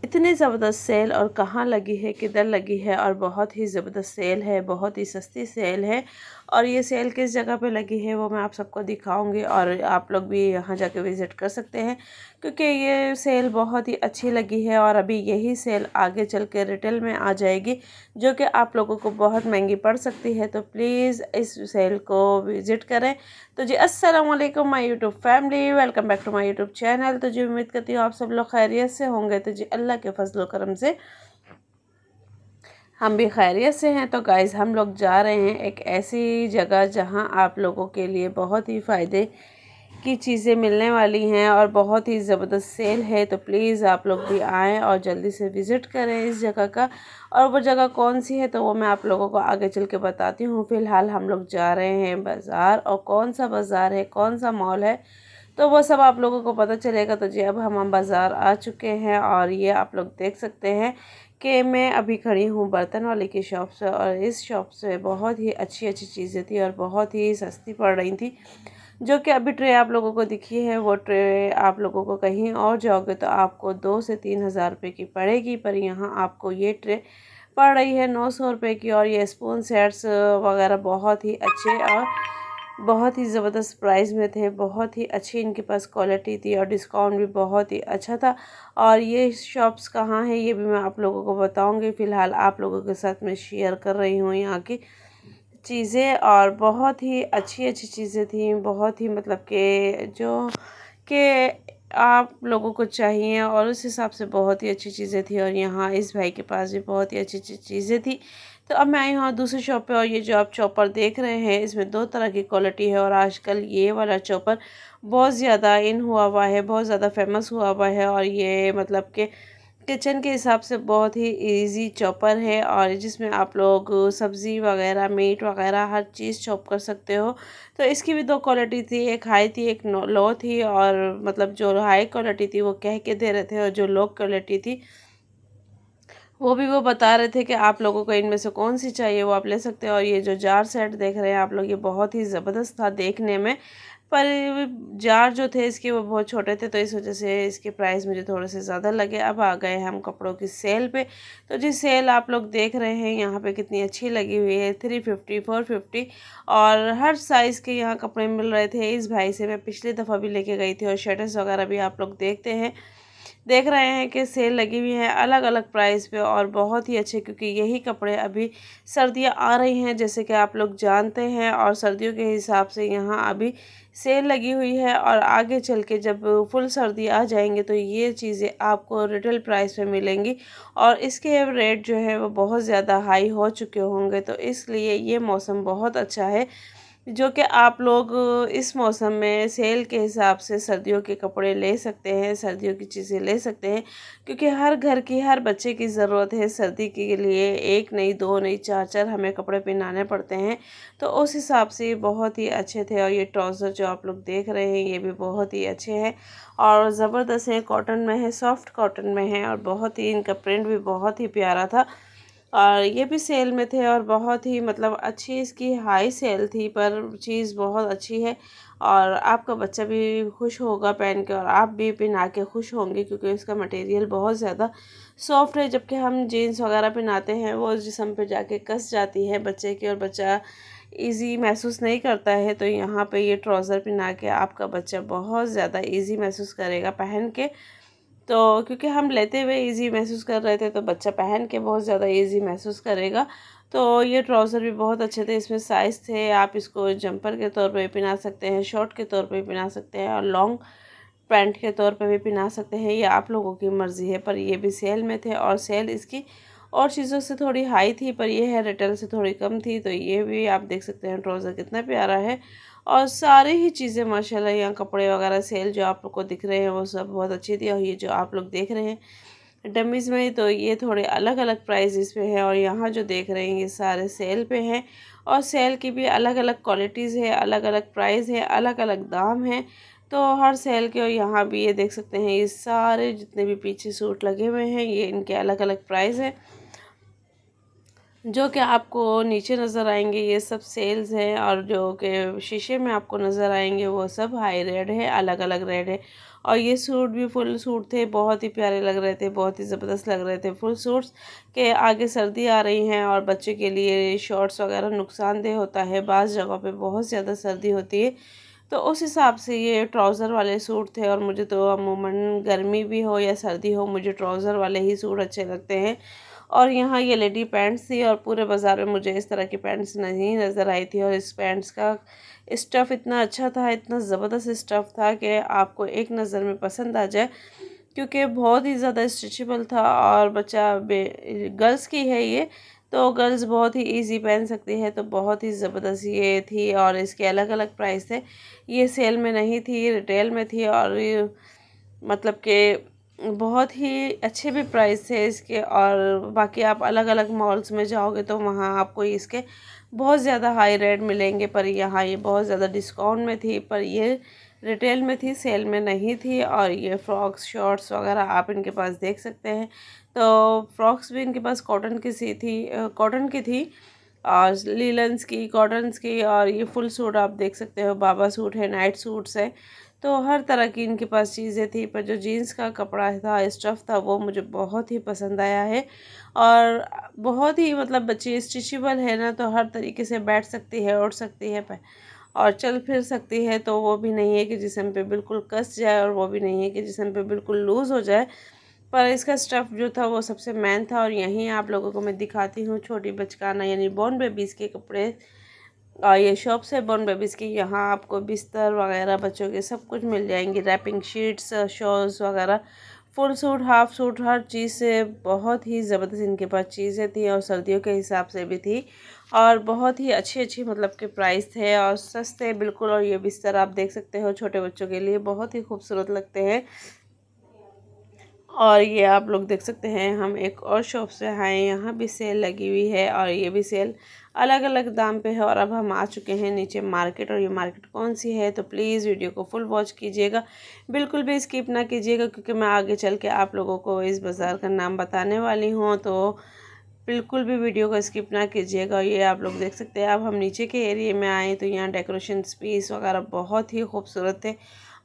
इतनी ज़बरदस्त सेल और कहाँ लगी है, किधर लगी है, और बहुत ही ज़बरदस्त सेल है, बहुत ही सस्ती सेल है। और ये सेल किस जगह पे लगी है वो मैं आप सबको दिखाऊंगी, और आप लोग भी यहाँ जाके विज़िट कर सकते हैं क्योंकि ये सेल बहुत ही अच्छी लगी है। और अभी यही सेल आगे चल के रिटेल में आ जाएगी जो कि आप लोगों को बहुत महंगी पड़ सकती है। तो प्लीज़ इस सेल को विज़िट करें। तो जी अस्सलाम वालेकुम my YouTube family, welcome back to my YouTube channel. तो जी उम्मीद करती हूँ आप सब लोग खैरियत से होंगे। तो जी अल्लाह के फजल करम से हम भी खैरियत से हैं। तो गाइज़ हम लोग जा रहे हैं एक ऐसी जगह जहां आप लोगों के लिए बहुत ही फ़ायदे की चीज़ें मिलने वाली हैं और बहुत ही ज़बरदस्त सेल है। तो प्लीज़ आप लोग भी आएँ और जल्दी से विज़िट करें इस जगह का। और वो जगह कौन सी है तो वो मैं आप लोगों को आगे चल के बताती हूँ। फ़िलहाल हम लोग जा रहे हैं बाज़ार, और कौन सा बाज़ार है, कौन सा मॉल है, तो वो सब आप लोगों को पता चलेगा। तो जी अब हम बाज़ार आ चुके हैं और ये आप लोग देख सकते हैं कि मैं अभी खड़ी हूँ बर्तन वाले की शॉप से। और इस शॉप से बहुत ही अच्छी अच्छी चीज़ें थी और बहुत ही सस्ती पड़ रही थी। जो कि अभी ट्रे आप लोगों को दिखी है वो ट्रे आप लोगों को कहीं और जाओगे तो आपको 2 से 3 हज़ार रुपये की पड़ेगी, पर यहाँ आपको ये ट्रे पड़ रही है 900 रुपये की। और ये स्पून सेट्स वगैरह बहुत ही अच्छे और बहुत ही ज़बरदस्त प्राइस में थे, बहुत ही अच्छी इनके पास क्वालिटी थी और डिस्काउंट भी बहुत ही अच्छा था। और ये शॉप्स कहाँ है ये भी मैं आप लोगों को बताऊंगी। फ़िलहाल आप लोगों के साथ मैं शेयर कर रही हूँ यहाँ की चीज़ें, और बहुत ही अच्छी अच्छी चीज़ें थी, बहुत ही मतलब कि जो कि आप लोगों को चाहिए और उस हिसाब से बहुत ही अच्छी चीज़ें थी। और यहाँ इस भाई के पास भी बहुत ही अच्छी अच्छी चीज़ें थी। तो अब मैं आई हूँ दूसरी शॉप पे, और ये जो आप चॉपर देख रहे हैं इसमें 2 तरह की क्वालिटी है। और आजकल ये वाला चॉपर बहुत ज़्यादा इन हुआ हुआ है, बहुत ज़्यादा फेमस हुआ हुआ है। और ये मतलब कि किचन के हिसाब से बहुत ही इजी चॉपर है, और जिसमें आप लोग सब्ज़ी वगैरह, मीट वगैरह हर चीज़ चॉप कर सकते हो। तो इसकी भी 2 क्वालिटी थी, एक हाई थी एक लो थी। और मतलब जो हाई क्वालिटी थी वो कह के दे रहे थे, और जो लो क्वालिटी थी वो बता रहे थे कि आप लोगों को इनमें से कौन सी चाहिए वो आप ले सकते हो। और ये जो जार सेट देख रहे हैं आप लोग ये बहुत ही ज़बरदस्त था देखने में, पर जार जो थे इसके वो बहुत छोटे थे तो इस वजह से इसके प्राइस मुझे थोड़े से ज़्यादा लगे। अब आ गए हम कपड़ों की सेल पे। तो जी सेल आप लोग देख रहे हैं यहाँ पे कितनी अच्छी लगी हुई है, 350 450 और हर साइज़ के यहाँ कपड़े मिल रहे थे। इस भाई से मैं पिछली दफ़ा भी लेके गई थी, और शर्ट्स वगैरह भी आप लोग देख रहे हैं कि सेल लगी हुई है अलग अलग प्राइस पे और बहुत ही अच्छे, क्योंकि यही कपड़े अभी सर्दियां आ रही हैं जैसे कि आप लोग जानते हैं। और सर्दियों के हिसाब से यहाँ अभी सेल लगी हुई है, और आगे चल के जब फुल सर्दी आ जाएंगे तो ये चीज़ें आपको रिटेल प्राइस पे मिलेंगी, और इसके रेट जो है वो बहुत ज़्यादा हाई हो चुके होंगे। तो इसलिए ये मौसम बहुत अच्छा है जो कि आप लोग इस मौसम में सेल के हिसाब से सर्दियों के कपड़े ले सकते हैं, सर्दियों की चीज़ें ले सकते हैं। क्योंकि हर घर की हर बच्चे की ज़रूरत है सर्दी के लिए, एक नहीं दो नहीं चार चार हमें कपड़े पहनाने पड़ते हैं। तो उस हिसाब से ये बहुत ही अच्छे थे। और ये ट्राउज़र जो आप लोग देख रहे हैं ये भी बहुत ही अच्छे हैं और ज़बरदस्त है, कॉटन में है, सॉफ्ट कॉटन में है, और बहुत ही इनका प्रिंट भी बहुत ही प्यारा था। और ये भी सेल में थे और बहुत ही मतलब अच्छी इसकी हाई सेल थी, पर चीज़ बहुत अच्छी है। और आपका बच्चा भी खुश होगा पहन के, और आप भी पहना के खुश होंगे क्योंकि इसका मटेरियल बहुत ज़्यादा सॉफ्ट है। जबकि हम जीन्स वगैरह पहनाते हैं वो जिस्म पे जाके कस जाती है बच्चे की, और बच्चा इजी महसूस नहीं करता है। तो यहाँ पे ये ट्राउज़र पहना के आपका बच्चा बहुत ज़्यादा इजी महसूस करेगा पहन के। तो क्योंकि हम लेते हुए इजी महसूस कर रहे थे तो बच्चा पहन के बहुत ज़्यादा इजी महसूस करेगा। तो ये ट्राउज़र भी बहुत अच्छे थे, इसमें साइज़ थे, आप इसको जंपर के तौर पे पहना सकते हैं, शॉर्ट के तौर पे पहना सकते हैं, और लॉन्ग पैंट के तौर पे भी पहना सकते हैं, ये आप लोगों की मर्ज़ी है। पर ये भी सेल में थे और सेल इसकी और चीज़ों से थोड़ी हाई थी, पर ये है रिटेल से थोड़ी कम थी। तो ये भी आप देख सकते हैं ट्राउज़र कितना प्यारा है। और सारी ही चीज़ें माशाल्लाह यहाँ कपड़े वगैरह सेल जो आप लोग को दिख रहे हैं वो सब बहुत अच्छी थी। और ये जो आप लोग देख रहे हैं डमीज़ में तो ये थोड़े अलग अलग प्राइजेस पे है, और यहाँ जो देख रहे हैं ये सारे सेल पे हैं। और सेल की भी अलग अलग क्वालिटीज़ है, अलग अलग प्राइस है, अलग अलग दाम है। तो हर सेल के, और यहाँ भी ये देख सकते हैं ये सारे जितने भी पीछे सूट लगे हुए हैं ये इनके अलग अलग प्राइस है। जो कि आपको नीचे नज़र आएंगे ये सब सेल्स हैं, और जो कि शीशे में आपको नज़र आएंगे वो सब हाई रेट है, अलग अलग रेट है। और ये सूट भी फुल सूट थे, बहुत ही प्यारे लग रहे थे, बहुत ही ज़बरदस्त लग रहे थे। फुल सूट्स के आगे सर्दी आ रही हैं और बच्चे के लिए शॉर्ट्स वगैरह नुकसानदेह होता है, बाज़ जगहों पे बहुत ज़्यादा सर्दी होती है, तो उस हिसाब से ये ट्राउज़र वाले सूट थे। और मुझे तो अमूमन गर्मी भी हो या सर्दी हो, मुझे ट्राउज़र वाले ही सूट अच्छे लगते हैं। और यहाँ ये लेडी पैंट्स थी, और पूरे बाज़ार में मुझे इस तरह की पैंट्स नहीं नज़र आई थी। और इस पैंट्स का स्टफ़ इतना अच्छा था, इतना ज़बरदस्त स्टफ़ था कि आपको एक नज़र में पसंद आ जाए, क्योंकि बहुत ही ज़्यादा स्ट्रेचेबल था। और बच्चा गर्ल्स की है ये, तो गर्ल्स बहुत ही इजी पहन सकती है, तो बहुत ही ज़बरदस्त ये थी। और इसके अलग अलग प्राइस थे, ये सेल में नहीं थी, रिटेल में थी। और ये मतलब कि बहुत ही अच्छे भी प्राइस थे इसके। और बाकी आप अलग अलग मॉल्स में जाओगे तो वहाँ आपको इसके बहुत ज़्यादा हाई रेट मिलेंगे, पर यहाँ ये बहुत ज़्यादा डिस्काउंट में थी, पर ये रिटेल में थी, सेल में नहीं थी। और ये फ्रॉक्स शॉर्ट्स वगैरह आप इनके पास देख सकते हैं। तो फ्रॉक्स भी इनके पास कॉटन की सी थी, कॉटन की थी, और लीलन्स की, कॉटन्स की। और ये फुल सूट आप देख सकते हो, बाबा सूट है, नाइट सूट्स है, तो हर तरह की इनके पास चीज़ें थी। पर जो जीन्स का कपड़ा था, स्टफ़ था, वो मुझे बहुत ही पसंद आया है। और बहुत ही मतलब बच्चे स्ट्रेचेबल है ना, तो हर तरीके से बैठ सकती है, उठ सकती है और चल फिर सकती है। तो वो भी नहीं है कि जिस्म पे बिल्कुल कस जाए, और वो भी नहीं है कि जिस्म पे बिल्कुल लूज़ हो जाए। पर इसका स्टफ़ जो था वो सबसे मेन था। और यहीं आप लोगों को मैं दिखाती हूँ छोटी बचकाना यानी बॉर्न बेबीज़ के कपड़े। और ये शॉप से बॉर्न बेबीज़ की, यहाँ आपको बिस्तर वगैरह बच्चों के सब कुछ मिल जाएंगे, रैपिंग शीट्स, शॉल्स वगैरह, फुल सूट, हाफ सूट, हर चीज़ से बहुत ही ज़बरदस्त इनके पास चीज़ें थी। और सर्दियों के हिसाब से भी थी, और बहुत ही अच्छी अच्छी मतलब के प्राइस थे, और सस्ते बिल्कुल। और ये बिस्तर आप देख सकते हो, छोटे बच्चों के लिए बहुत ही खूबसूरत लगते हैं। और ये आप लोग देख सकते हैं, हम एक और शॉप से आए, यहाँ भी सेल लगी हुई है, और ये भी सेल अलग अलग दाम पे है। और अब हम आ चुके हैं नीचे मार्केट, और ये मार्केट कौन सी है, तो प्लीज़ वीडियो को फुल वॉच कीजिएगा, बिल्कुल भी स्किप ना कीजिएगा, क्योंकि मैं आगे चल के आप लोगों को इस बाज़ार का नाम बताने वाली हूँ, तो बिल्कुल भी वीडियो को स्किप ना कीजिएगा। ये आप लोग देख सकते हैं। अब हम नीचे के एरिया में आए तो यहाँ डेकोरेशन पीस वगैरह बहुत ही खूबसूरत थे,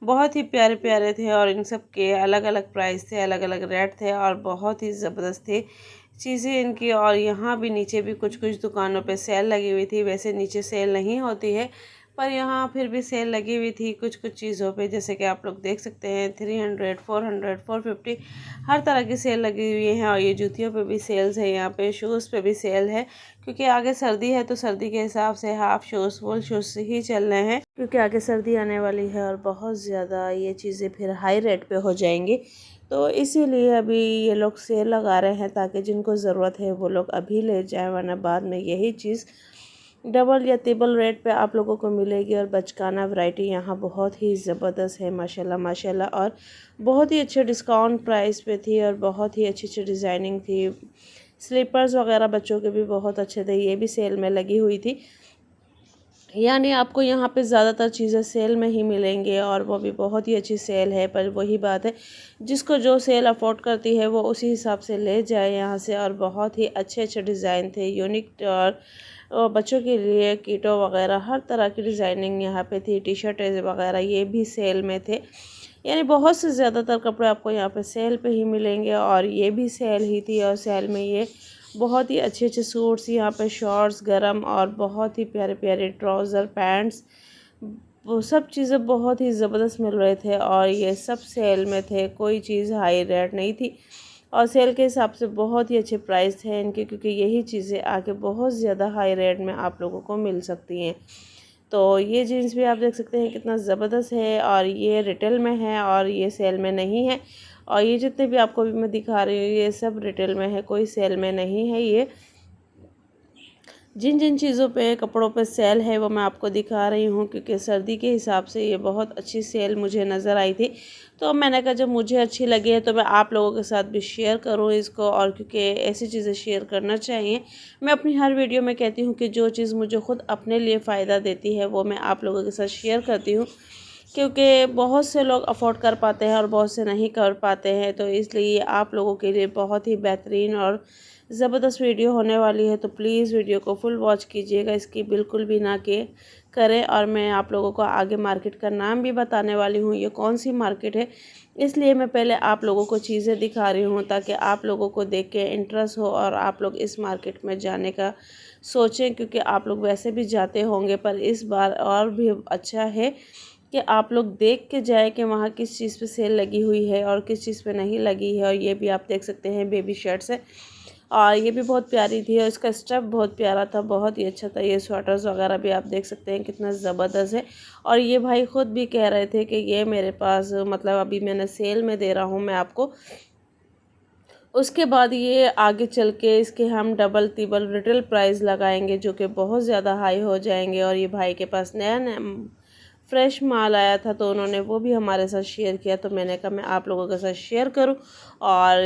बहुत ही प्यारे प्यारे थे। और इन सब के अलग अलग प्राइस थे, अलग अलग रेट थे, और बहुत ही ज़बरदस्त थे चीज़ें इनकी। और यहाँ भी नीचे भी कुछ कुछ दुकानों पे सेल लगी हुई थी, वैसे नीचे सेल नहीं होती है, पर यहाँ फिर भी सेल लगी हुई थी कुछ कुछ चीज़ों पे, जैसे कि आप लोग देख सकते हैं 300, 400, 450, हर तरह की सेल लगी हुई है। और ये जूतियों पे भी सेल्स है, यहाँ पे शूज़ पे भी सेल है, क्योंकि आगे सर्दी है, तो सर्दी के हिसाब से हाफ शूज़, फुल शूज़ ही चल रहे हैं, क्योंकि आगे सर्दी आने वाली है, और बहुत ज़्यादा ये चीज़ें फिर हाई रेट पे हो जाएंगी। तो इसीलिए अभी ये लोग सेल लगा रहे हैं, ताकि जिनको ज़रूरत है वो लोग अभी ले जाए, वरना बाद में यही चीज़ डबल या ट्रिपल रेट पे आप लोगों को मिलेगी। और बचकाना वैरायटी यहाँ बहुत ही ज़बरदस्त है, माशाल्लाह माशाल्लाह। और बहुत ही अच्छे डिस्काउंट प्राइस पे थी, और बहुत ही अच्छी अच्छी डिज़ाइनिंग थी। स्लीपर्स वगैरह बच्चों के भी बहुत अच्छे थे, ये भी सेल में लगी हुई थी। यानी आपको यहाँ पे ज़्यादातर चीज़ें सेल में ही मिलेंगे, और वो भी बहुत ही अच्छी सेल है। पर वही बात है, जिसको जो सेल अफोर्ड करती है वो उसी हिसाब से ले जाए यहाँ से। और बहुत ही अच्छे अच्छे डिज़ाइन थे, यूनिक। और बच्चों के लिए कीटो वगैरह हर तरह की डिज़ाइनिंग यहाँ पे थी, टी शर्ट वगैरह ये भी सेल में थे। यानी बहुत से ज़्यादातर कपड़े आपको यहाँ पे सेल पे ही मिलेंगे, और ये भी सेल ही थी। और सेल में ये बहुत ही अच्छे अच्छे सूट्स, यहाँ पे शॉर्ट्स गरम, और बहुत ही प्यारे प्यारे ट्राउज़र, पैंट्स, वो सब चीज़ें बहुत ही ज़बरदस्त मिल रहे थे। और ये सब सेल में थे, कोई चीज़ हाई रेट नहीं थी, और सेल के हिसाब से बहुत ही अच्छे प्राइस थे इनके, क्योंकि यही चीज़ें आगे बहुत ज़्यादा हाई रेट में आप लोगों को मिल सकती हैं। तो ये जीन्स भी आप देख सकते हैं कितना ज़बरदस्त है, और ये रिटेल में है, और ये सेल में नहीं है। और ये जितने भी आपको भी मैं दिखा रही हूँ, ये सब रिटेल में है, कोई सेल में नहीं है। ये जिन जिन चीज़ों पे कपड़ों पे सेल है वो मैं आपको दिखा रही हूँ, क्योंकि सर्दी के हिसाब से ये बहुत अच्छी सेल मुझे नज़र आई थी। तो मैंने कहा जब मुझे अच्छी लगी है तो मैं आप लोगों के साथ भी शेयर करूँ इसको, और क्योंकि ऐसी चीज़ें शेयर करना चाहिए। मैं अपनी हर वीडियो में कहती हूँ कि जो चीज़ मुझे खुद अपने लिए फ़ायदा देती है वो मैं आप लोगों के साथ शेयर करती हूँ। क्योंकि बहुत से लोग अफोर्ड कर पाते हैं और बहुत से नहीं कर पाते हैं। तो इसलिए आप लोगों के लिए बहुत ही बेहतरीन और ज़बरदस्त वीडियो होने वाली है। तो प्लीज़ वीडियो को फुल वॉच कीजिएगा, इसकी बिल्कुल भी ना के करें। और मैं आप लोगों को आगे मार्केट का नाम भी बताने वाली हूँ, ये कौन सी मार्केट है। इसलिए मैं पहले आप लोगों को चीज़ें दिखा रही हूँ ताकि आप लोगों को देख के इंटरेस्ट हो और आप लोग इस मार्केट में जाने का सोचें, क्योंकि आप लोग वैसे भी जाते होंगे पर इस बार और भी अच्छा है कि आप लोग देख के जाए कि वहाँ किस चीज़ पे सेल लगी हुई है और किस चीज़ पे नहीं लगी है। और ये भी आप देख सकते हैं बेबी शर्ट्स है और ये भी बहुत प्यारी थी और इसका स्टफ बहुत प्यारा था, बहुत ही अच्छा था। ये स्वेटर्स वगैरह भी आप देख सकते हैं कितना ज़बरदस्त है। और ये भाई ख़ुद भी कह रहे थे कि ये मेरे पास मतलब अभी मैंने सेल में दे रहा हूँ मैं आपको, उसके बाद ये आगे चल के इसके हम डबल तिबल रिटेल प्राइस लगाएंगे जो कि बहुत ज़्यादा हाई हो जाएंगे। और ये भाई के पास नया नया फ्रेश माल आया था तो उन्होंने वो भी हमारे साथ शेयर किया, तो मैंने कहा मैं आप लोगों के साथ शेयर करूं। और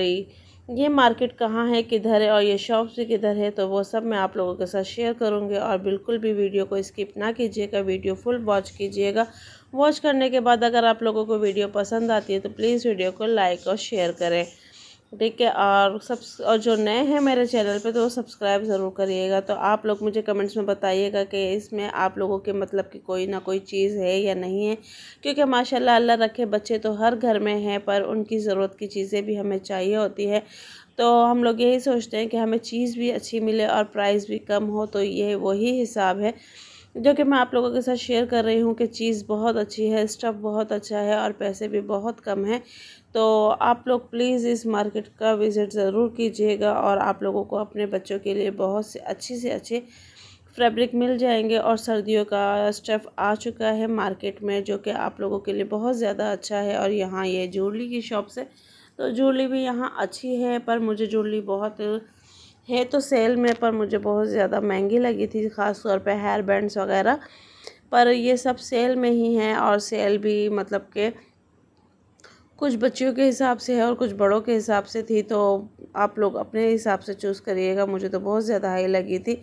ये मार्केट कहाँ है, किधर है और ये शॉप्स भी किधर है, तो वो सब मैं आप लोगों के साथ शेयर करूंगी। और बिल्कुल भी वीडियो को स्किप ना कीजिएगा, वीडियो फुल वॉच कीजिएगा। वॉच करने के बाद अगर आप लोगों को वीडियो पसंद आती है तो प्लीज़ वीडियो को लाइक और शेयर करें, ठीक है। और जो नए हैं मेरे चैनल पे तो वो सब्सक्राइब ज़रूर करिएगा। तो आप लोग मुझे कमेंट्स में बताइएगा कि इसमें आप लोगों के मतलब कि कोई ना कोई चीज़ है या नहीं है, क्योंकि माशाल्लाह अल्लाह रखे बच्चे तो हर घर में हैं पर उनकी ज़रूरत की चीज़ें भी हमें चाहिए होती है। तो हम लोग यही सोचते हैं कि हमें चीज़ भी अच्छी मिले और प्राइस भी कम हो, तो ये वही हिसाब है जो कि मैं आप लोगों के साथ शेयर कर रही हूँ कि चीज़ बहुत अच्छी है, स्टफ़ बहुत अच्छा है और पैसे भी बहुत कम हैं। तो आप लोग प्लीज़ इस मार्केट का विज़िट ज़रूर कीजिएगा और आप लोगों को अपने बच्चों के लिए बहुत से अच्छे फैब्रिक मिल जाएंगे। और सर्दियों का स्टफ़ आ चुका है मार्केट में जो कि आप लोगों के लिए बहुत ज़्यादा अच्छा है। और यहाँ ये ज्वेलरी की शॉप है, तो ज्वेलरी भी यहाँ अच्छी है पर मुझे ज्वेलरी बहुत है तो सेल में, पर मुझे बहुत ज़्यादा महंगी लगी थी, ख़ास तौर पे हेयर बैंड्स वगैरह। पर ये सब सेल में ही हैं और सेल भी मतलब के कुछ बच्चियों के हिसाब से है और कुछ बड़ों के हिसाब से थी, तो आप लोग अपने हिसाब से चूज़ करिएगा। मुझे तो बहुत ज़्यादा हाई लगी थी।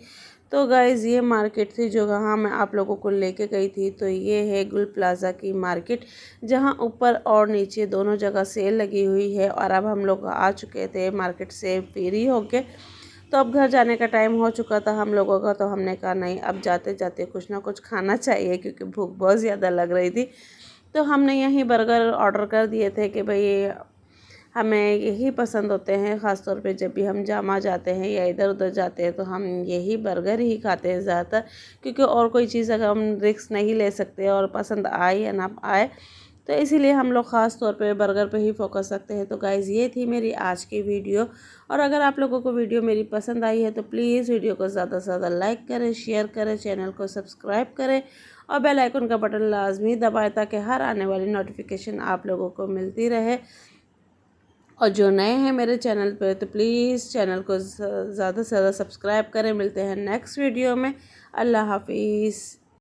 तो गाइज़ ये मार्केट थी जो जहाँ मैं आप लोगों को लेके गई थी। तो ये है गुल प्लाज़ा की मार्केट, जहाँ ऊपर और नीचे दोनों जगह सेल लगी हुई है। और अब हम लोग आ चुके थे मार्केट से फ्री होके, तो अब घर जाने का टाइम हो चुका था हम लोगों का। तो हमने कहा नहीं, अब जाते जाते कुछ ना कुछ खाना चाहिए क्योंकि भूख बहुत ज़्यादा लग रही थी। तो हमने यहीं बर्गर ऑर्डर कर दिए थे कि भाई हमें यही पसंद होते हैं, ख़ास तौर पे जब भी हम जामा जाते हैं या इधर उधर जाते हैं तो हम यही बर्गर ही खाते हैं ज़्यादातर, क्योंकि और कोई चीज़ अगर हम रिस्क नहीं ले सकते और पसंद आए या ना आए, तो इसीलिए हम लोग ख़ास तौर पे बर्गर पे ही फोकस रखते हैं। तो गाइज़ ये थी मेरी आज की वीडियो। और अगर आप लोगों को वीडियो मेरी पसंद आई है तो प्लीज़ वीडियो को ज़्यादा से ज़्यादा लाइक करें, शेयर करें, चैनल को सब्सक्राइब करें और बेल आइकन का बटन लाजमी दबाएं ताकि हर आने वाली नोटिफिकेशन आप लोगों को मिलती रहे। और जो नए हैं मेरे चैनल पे तो प्लीज़ चैनल को ज़्यादा से ज़्यादा सब्सक्राइब करें। मिलते हैं नेक्स्ट वीडियो में। अल्लाह हाफिज़।